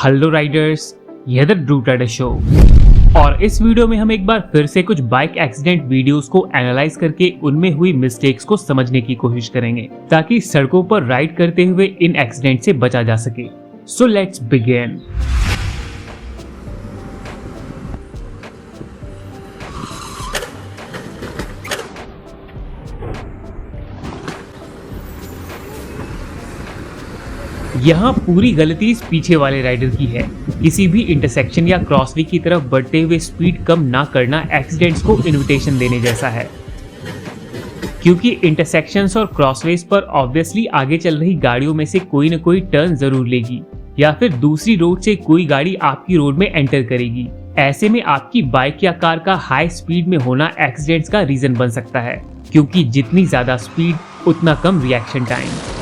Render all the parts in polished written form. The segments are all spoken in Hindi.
हेलो राइडर्स, यह द ड्रूप राइडर शो। और इस वीडियो में हम एक बार फिर से कुछ बाइक एक्सीडेंट वीडियोस को एनालाइज करके उनमें हुई मिस्टेक्स को समझने की कोशिश करेंगे ताकि सड़कों पर राइड करते हुए इन एक्सीडेंट से बचा जा सके। So let's begin. यहाँ पूरी गलती इस पीछे वाले राइडर की है। किसी भी इंटरसेक्शन या क्रॉसवे की तरफ बढ़ते हुए स्पीड कम ना करना एक्सीडेंट्स को इनविटेशन देने जैसा है, क्योंकि इंटरसेक्शंस और क्रॉसवेज पर ऑब्वियसली आगे चल रही गाड़ियों में से कोई न कोई टर्न जरूर लेगी या फिर दूसरी रोड से कोई गाड़ी आपकी रोड में एंटर करेगी। ऐसे में आपकी बाइक या कार का हाई स्पीड में होना एक्सीडेंट्स का रीजन बन सकता है, क्योंकि जितनी ज्यादा स्पीड उतना कम रिएक्शन टाइम।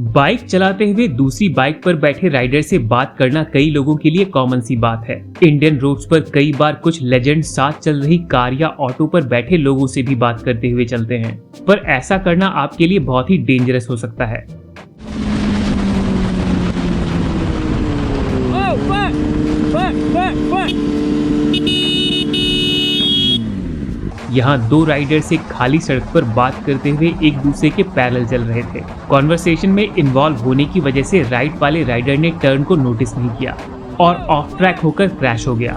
बाइक चलाते हुए दूसरी बाइक पर बैठे राइडर से बात करना कई लोगों के लिए कॉमन सी बात है। इंडियन रोड्स पर कई बार कुछ लेजेंड साथ चल रही कार या ऑटो पर बैठे लोगों से भी बात करते हुए चलते हैं, पर ऐसा करना आपके लिए बहुत ही डेंजरस हो सकता है। यहाँ दो राइडर्स एक खाली सड़क पर बात करते हुए एक दूसरे के पैरेलल चल रहे थे। कॉन्वर्सेशन में इन्वॉल्व होने की वजह से राइट वाले राइडर ने टर्न को नोटिस नहीं किया और ऑफ ट्रैक होकर क्रैश हो गया।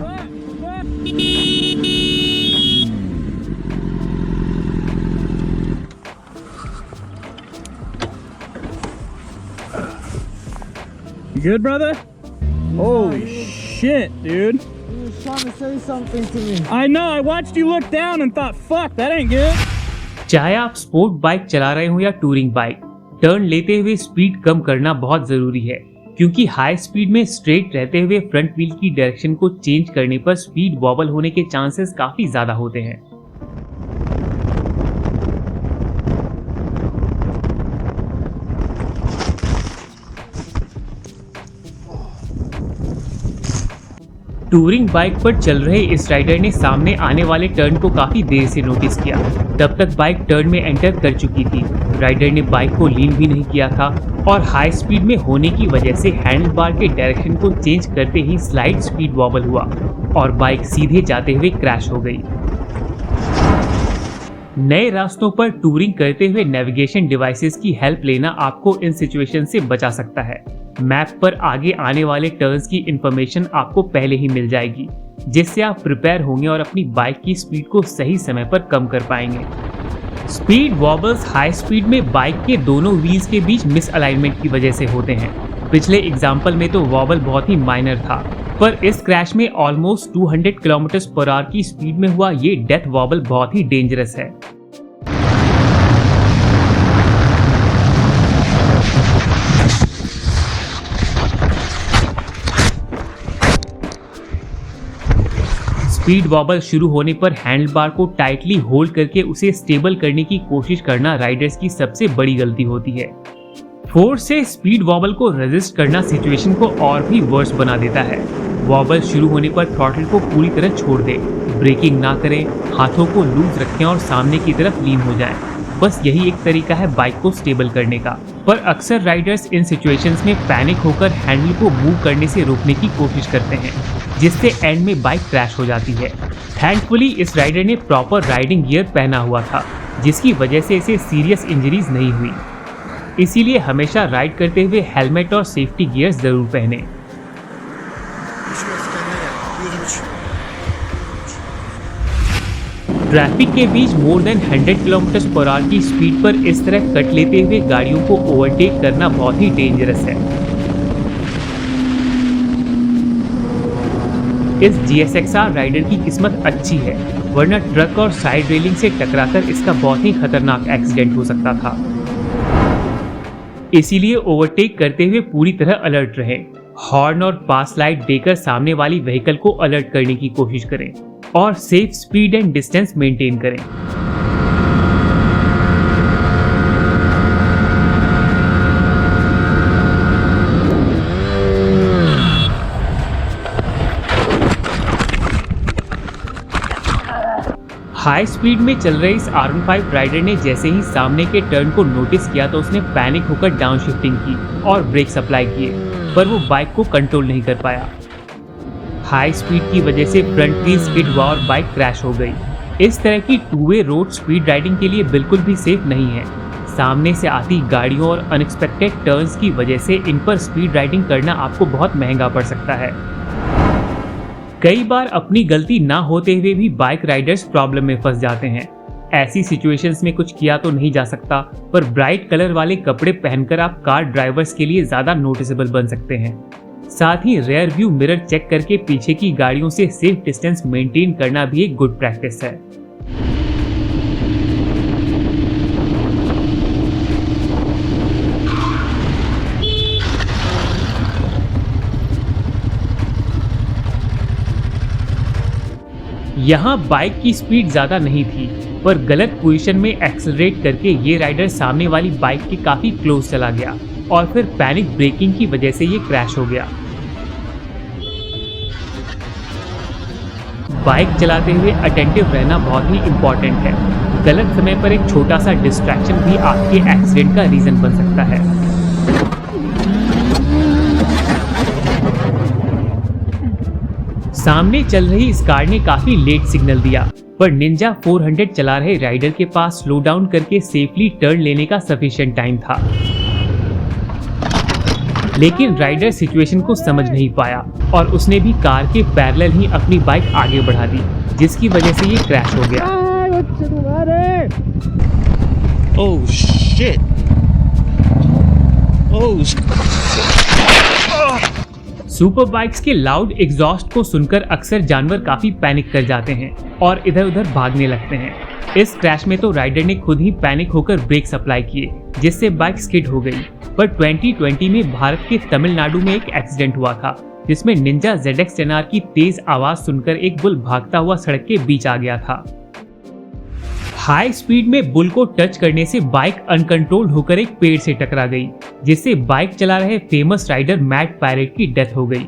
Good, brother? Holy shit, dude. He was trying to say something to me. I know, I watched you look down and thought, fuck, that ain't good. चाहे आप स्पोर्ट बाइक चला रहे हो या टूरिंग बाइक, टर्न लेते हुए स्पीड कम करना बहुत जरूरी है, क्योंकि हाई स्पीड में स्ट्रेट रहते हुए फ्रंट व्हील की डायरेक्शन को चेंज करने पर स्पीड वॉबल होने के चांसेस काफी ज्यादा होते हैं। टूरिंग बाइक पर चल रहे इस राइडर ने सामने आने वाले टर्न को काफी देर से नोटिस किया। तब तक बाइक टर्न में एंटर कर चुकी थी। राइडर ने बाइक को लीन भी नहीं किया था और हाई स्पीड में होने की वजह से हैंडल बार के डायरेक्शन को चेंज करते ही स्लाइड स्पीड वॉबल हुआ और बाइक सीधे जाते हुए क्रैश हो गई। नए रास्तों पर टूरिंग करते हुए नेविगेशन डिवाइसेस की हेल्प लेना आपको इन सिचुएशन से बचा सकता है। मैप पर आगे आने वाले टर्न्स की इंफॉर्मेशन आपको पहले ही मिल जाएगी, जिससे आप प्रिपेयर होंगे और अपनी बाइक की स्पीड को सही समय पर कम कर पाएंगे। स्पीड वॉबल्स हाई स्पीड में बाइक के दोनों व्हील्स के बीच मिस अलाइनमेंट की वजह से होते हैं। पिछले एग्जाम्पल में तो वॉबल बहुत ही माइनर था, पर इस क्रैश में ऑलमोस्ट 200 km/h की स्पीड में हुआ ये डेथ वॉबल बहुत ही डेंजरस है। स्पीड वॉबल शुरू होने पर हैंडल बार को टाइटली होल्ड करके उसे स्टेबल करने की कोशिश करना राइडर्स की सबसे बड़ी गलती होती है। फोर्स से स्पीड वॉबल को रेजिस्ट करना सिचुएशन को और भी वर्स बना देता है। वॉबल शुरू होने पर थ्रॉटल को पूरी तरह छोड़ दें, ब्रेकिंग ना करें, हाथों को लूज रखें और सामने की तरफ लीन हो जाएं। बस यही एक तरीका है बाइक को स्टेबल करने का। पर अक्सर राइडर्स इन सिचुएशंस में पैनिक होकर हैंडल को मूव करने से रोकने की कोशिश करते हैं, जिससे एंड में बाइक क्रैश हो जाती है। थैंकफुली इस राइडर ने प्रॉपर राइडिंग गियर पहना हुआ था, जिसकी वजह से इसे सीरियस इंजरीज नहीं हुई। इसीलिए हमेशा राइड करते हुए हेलमेट और सेफ्टी गियर्स जरूर पहने। ट्रैफिक के बीच मोर देन 100 km/h की स्पीड पर इस तरह कट लेते हुए गाड़ियों को ओवरटेक करना बहुत ही डेंजरस है। इस GSXR राइडर की किस्मत अच्छी है, वरना ट्रक और साइड रेलिंग से टकराकर इसका बहुत ही खतरनाक एक्सीडेंट हो सकता था। इसीलिए ओवरटेक करते हुए पूरी तरह अलर्ट रहें। हॉर्न और पास लाइट देकर सामने वाली व्हीकल को अलर्ट करने की कोशिश करें और safe speed and distance maintain करें। हाई स्पीड में चल रहे इस R15 राइडर ने जैसे ही सामने के टर्न को नोटिस किया तो उसने पैनिक होकर डाउन शिफ्टिंग की और ब्रेक्स अप्लाई किए, पर वो बाइक को कंट्रोल नहीं कर पाया। हाई स्पीड की वजह से फ्रंट व्हील स्किड हुआ और बाइक क्रैश हो गई। इस तरह की two way road speed riding के लिए बिल्कुल भी सेफ नहीं है। सामने से आती गाड़ियों और अनएक्सपेक्टेड टर्न्स की वजह से इन पर स्पीड राइडिंग करना आपको बहुत महंगा पड़ सकता है। कई बार अपनी गलती ना होते हुए भी बाइक राइडर्स प्रॉब्लम में फंस जाते हैं। ऐसी सिचुएशंस में कुछ किया तो नहीं जा सकता, पर ब्राइट कलर वाले कपड़े पहनकर आप कार ड्राइवर्स के लिए ज्यादा नोटिसेबल बन सकते हैं। साथ ही रेयर व्यू मिरर चेक करके पीछे की गाड़ियों से सेफ डिस्टेंस मेंटेन करना भी एक गुड प्रैक्टिस है। यहाँ बाइक की स्पीड ज्यादा नहीं थी, पर गलत पोजीशन में एक्सेलरेट करके ये राइडर सामने वाली बाइक के काफी क्लोज चला गया और फिर पैनिक ब्रेकिंग की वजह से ये क्रैश हो गया। बाइक चलाते हुए अटेंटिव रहना बहुत ही इम्पोर्टेंट है। गलत समय पर एक छोटा सा डिस्ट्रैक्शन भी आपके एक्सीडेंट का रीजन बन सकता है। सामने चल रही इस कार ने काफी लेट सिग्नल दिया, पर निंजा 400 चला रहे राइडर के पास स्लो डाउन करके सेफली टर्न लेने का सफिशिएंट टाइम था। लेकिन राइडर सिचुएशन को समझ नहीं पाया और उसने भी कार के पैरेलल ही अपनी बाइक आगे बढ़ा दी, जिसकी वजह से ये क्रैश हो गया। Oh shit. Oh. Super bikes के लाउड एग्जॉस्ट को सुनकर अक्सर जानवर काफी पैनिक कर जाते हैं और इधर उधर भागने लगते हैं। इस क्रैश में तो राइडर ने खुद ही पैनिक होकर ब्रेक्स अप्लाई किए, जिससे बाइक स्किड हो गई। पर 2020 में भारत के तमिलनाडु में एक एक्सीडेंट हुआ था, जिसमें निंजा ZX 10R की तेज आवाज सुनकर एक बुल भागता हुआ सड़क के बीच आ गया था। हाई स्पीड में बुल को टच करने से बाइक अनकंट्रोल्ड होकर एक पेड़ से टकरा गई, जिससे बाइक चला रहे फेमस राइडर मैट पायरेट की डेथ हो गई।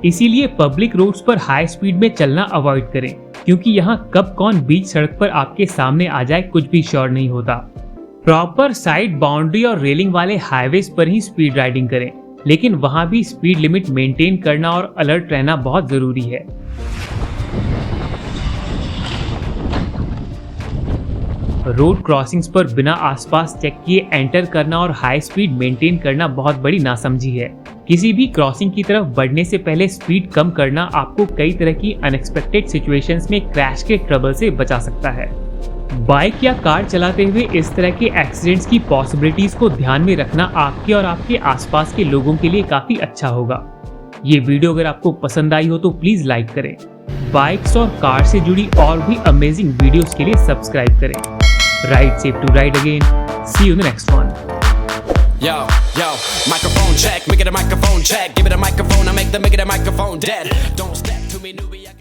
इसीलिए पब्लिक रोड्स पर हाई स्पीड में चलना अवॉइड करें, क्योंकि यहाँ कब कौन बीच सड़क पर आपके सामने आ जाए कुछ भी श्योर नहीं होता। प्रॉपर साइड बाउंड्री और रेलिंग वाले हाईवेज पर ही स्पीड राइडिंग करें, लेकिन वहां भी स्पीड लिमिट मेंटेन करना और अलर्ट रहना बहुत जरूरी है। रोड क्रॉसिंग्स पर बिना आसपास चेक किए एंटर करना और हाई स्पीड मेंटेन करना बहुत बड़ी नासमझी है। किसी भी क्रॉसिंग की तरफ बढ़ने से पहले स्पीड कम करना आपको कई तरह की अनएक्सपेक्टेड सिचुएशंस में क्रैश के ट्रबल से बचा सकता है। बाइक या कार चलाते हुए इस तरह के एक्सीडेंट्स की पॉसिबिलिटीज को ध्यान में रखना आपके और आपके आसपास के लोगों के लिए काफी अच्छा होगा। ये वीडियो अगर आपको पसंद आई हो तो प्लीज लाइक करें। बाइक्स और कार से जुड़ी और भी अमेजिंग वीडियोस के लिए सब्सक्राइब करें। Ride safe to ride again. See you in the next one. Yo, microphone check, make it a microphone check. Give it a microphone, I make the microphone dead. Don't step to me, newbie.